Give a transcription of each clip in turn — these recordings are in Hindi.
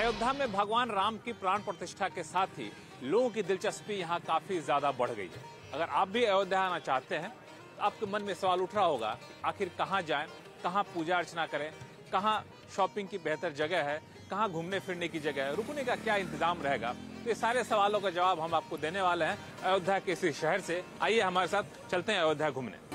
अयोध्या में भगवान राम की प्राण प्रतिष्ठा के साथ ही लोगों की दिलचस्पी यहाँ काफी ज्यादा बढ़ गई है। अगर आप भी अयोध्या आना चाहते हैं तो आपके मन में सवाल उठ रहा होगा कि आखिर कहाँ जाएं, कहाँ पूजा अर्चना करें, कहाँ शॉपिंग की बेहतर जगह है, कहाँ घूमने फिरने की जगह है, रुकने का क्या इंतजाम रहेगा। तो ये सारे सवालों का जवाब हम आपको देने वाले हैं अयोध्या के इसी शहर से। आइए हमारे साथ चलते हैं अयोध्या घूमने।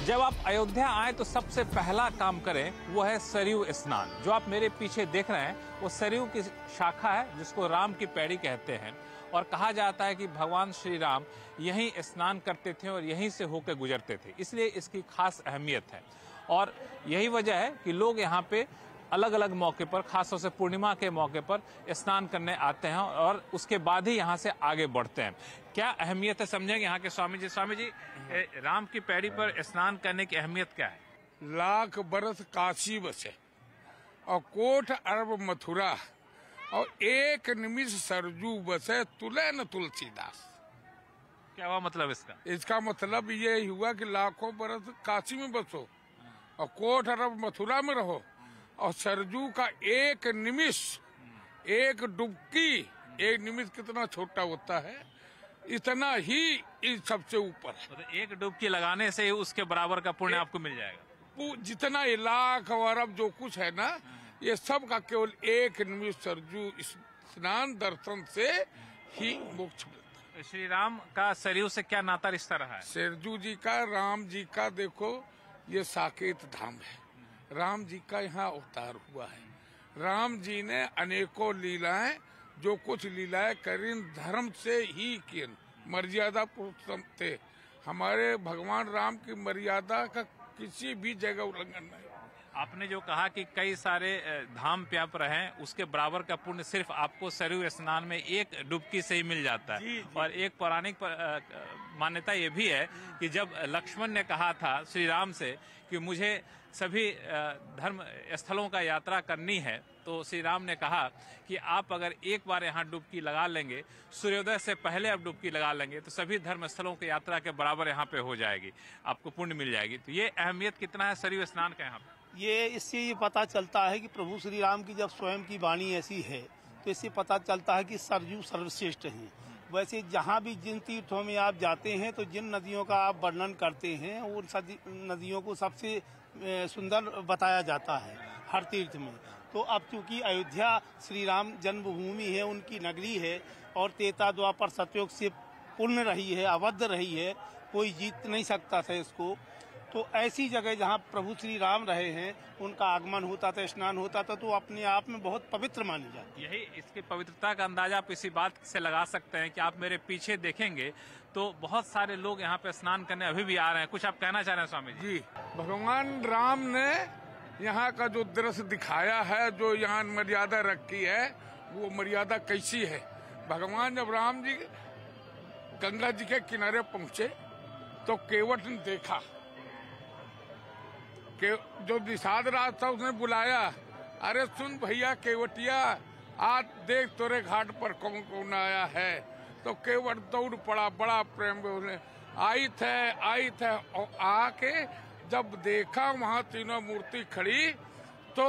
जब आप अयोध्या आए तो सबसे पहला काम करें वो है सरयू स्नान। जो आप मेरे पीछे देख रहे हैं वो सरयू की शाखा है जिसको राम की पैड़ी कहते हैं और कहा जाता है कि भगवान श्री राम यहीं स्नान करते थे और यहीं से होकर गुजरते थे, इसलिए इसकी खास अहमियत है। और यही वजह है कि लोग यहाँ पे अलग अलग मौके पर, खासतौर से पूर्णिमा के मौके पर स्नान करने आते हैं और उसके बाद ही यहाँ से आगे बढ़ते हैं। क्या अहमियत है समझेंगे यहाँ के स्वामी जी। स्वामी जी, राम की पैड़ी पर स्नान करने की अहमियत क्या है? लाख बरस काशी बसे और कोट अरब मथुरा और एक निमिष सरजू बसे तुले न तुलसीदास। क्या हुआ मतलब इसका? इसका मतलब ये हुआ कि लाखों बरस काशी में बसो और कोट अरब मथुरा में रहो और सरजू का एक निमिष, एक डुबकी, एक निमिष कितना छोटा होता है, इतना ही इस सबसे ऊपर है। तो एक डुबकी लगाने से उसके बराबर का पुण्य आपको मिल जाएगा। जितना ये लाख और अरब जो कुछ है ना, ये सब का केवल एक निमिष सरजू स्नान दर्शन से ही मोक्ष मिलता है। श्री राम का सरयू से क्या नाता रिश्ता रहा है? सरजू जी का, राम जी का, देखो ये साकेत धाम है। राम जी का यहाँ अवतार हुआ है। राम जी ने अनेकों लीलाएं, जो कुछ लीलाएं करी धर्म से ही की, मर्यादा पुरुषोत्तम थे। हमारे भगवान राम की मर्यादा का किसी भी जगह उल्लंघन नहीं। आपने जो कहा कि कई सारे धाम पे आप रहे, उसके बराबर का पुण्य सिर्फ आपको सरयू स्नान में एक डुबकी से ही मिल जाता है। जी, जी। और एक पौराणिक मान्यता ये भी है कि जब लक्ष्मण ने कहा था श्री राम से कि मुझे सभी धर्म स्थलों का यात्रा करनी है, तो श्री राम ने कहा कि आप अगर एक बार यहाँ डुबकी लगा लेंगे, सूर्योदय से पहले आप डुबकी लगा लेंगे तो सभी धर्म स्थलों की यात्रा के बराबर यहाँ पे हो जाएगी, आपको पुण्य मिल जाएगी। तो ये अहमियत कितना है सरयू स्नान का यहाँ पे? ये इससे ये पता चलता है कि प्रभु श्री राम की जब स्वयं की वाणी ऐसी है तो इससे पता चलता है कि सरयू सर्वश्रेष्ठ है। वैसे जहाँ भी जिन तीर्थों में आप जाते हैं तो जिन नदियों का आप वर्णन करते हैं उन नदियों को सबसे सुंदर बताया जाता है हर तीर्थ में। तो अब चूंकि अयोध्या श्री राम जन्मभूमि है, उनकी नगरी है और त्रेता द्वापर सतयुग से पूर्ण रही है, अवध रही है, कोई जीत नहीं सकता था इसको। तो ऐसी जगह जहाँ प्रभु श्री राम रहे हैं, उनका आगमन होता था, स्नान होता था, तो अपने आप में बहुत पवित्र मानी जाती है। यही इसकी पवित्रता का अंदाजा आप इसी बात से लगा सकते हैं कि आप मेरे पीछे देखेंगे तो बहुत सारे लोग यहाँ पे स्नान करने अभी भी आ रहे हैं। कुछ आप कहना चाह रहे हैं स्वामी जी? भगवान राम ने यहाँ का जो दृश्य दिखाया है, जो यहाँ मर्यादा रखी है, वो मर्यादा कैसी है। भगवान जब राम जी गंगा जी के किनारे पहुंचे तो केवट ने देखा कि जो निषाद राज था उसने बुलाया, अरे सुन भैया केवटिया, आज देख तोरे घाट पर कौन कौन आया है। तो केवट दौड़ पड़ा, बड़ा प्रेम में आई थे और आके जब देखा वहाँ तीनों मूर्ति खड़ी तो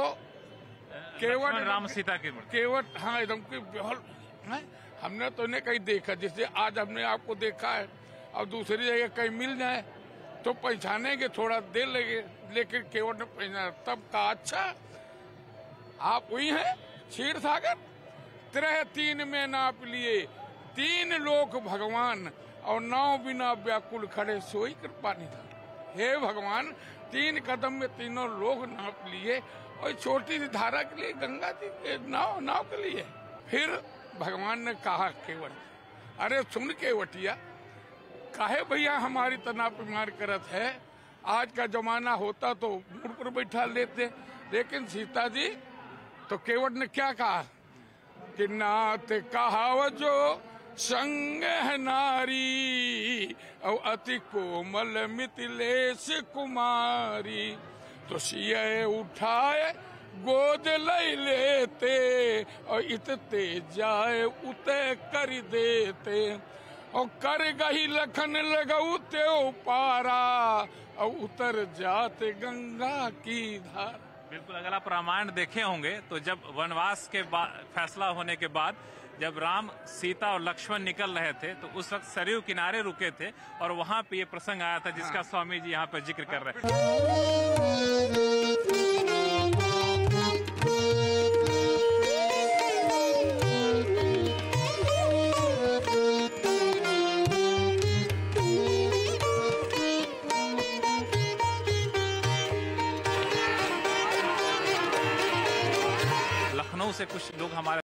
केवट, राम सीता की मूर्ति, केवट हाँ एकदम की बेहल, हमने तो इन्हें कहीं देखा, जैसे आज हमने आपको देखा है और दूसरी जगह कहीं मिल जाए तो पहचानेंगे, थोड़ा देर लगे, लेकिन केवट ने पहचाना। तब कहा अच्छा आप वही हैं क्षीर सागर, त्रह तीन में नाप लिए, तीन लोक भगवान और नाव बिना व्याकुल खड़े सोई कृपा निधान। हे भगवान, 3 कदम में तीनों लोग नाप लिए और छोटी सी धारा के लिए, गंगा जी के नाव के लिए। फिर भगवान ने कहा केवट, अरे सुन केवटिया, काहे भैया हमारी तना बीमार करत है। आज का जमाना होता तो मुड़ पर बैठा लेते, लेकिन सीता जी तो केवट ने क्या कहा कि नाथ कहाव जो संग है नारी और अति कोमल मिथिलेश कुमारी, तो सिय उठाए गोद लई लेते और इतते जाए उते कर देते और कर गही लखन लगौते पारा और उतर जाते गंगा की धार। बिल्कुल, अगर आप रामायण देखे होंगे तो जब वनवास के बाद फैसला होने के बाद जब राम, सीता और लक्ष्मण निकल रहे थे तो उस वक्त सरयू किनारे रुके थे और वहां पे ये प्रसंग आया था जिसका स्वामी जी यहाँ पर जिक्र कर रहे हैं। लखनऊ से कुछ लोग हमारे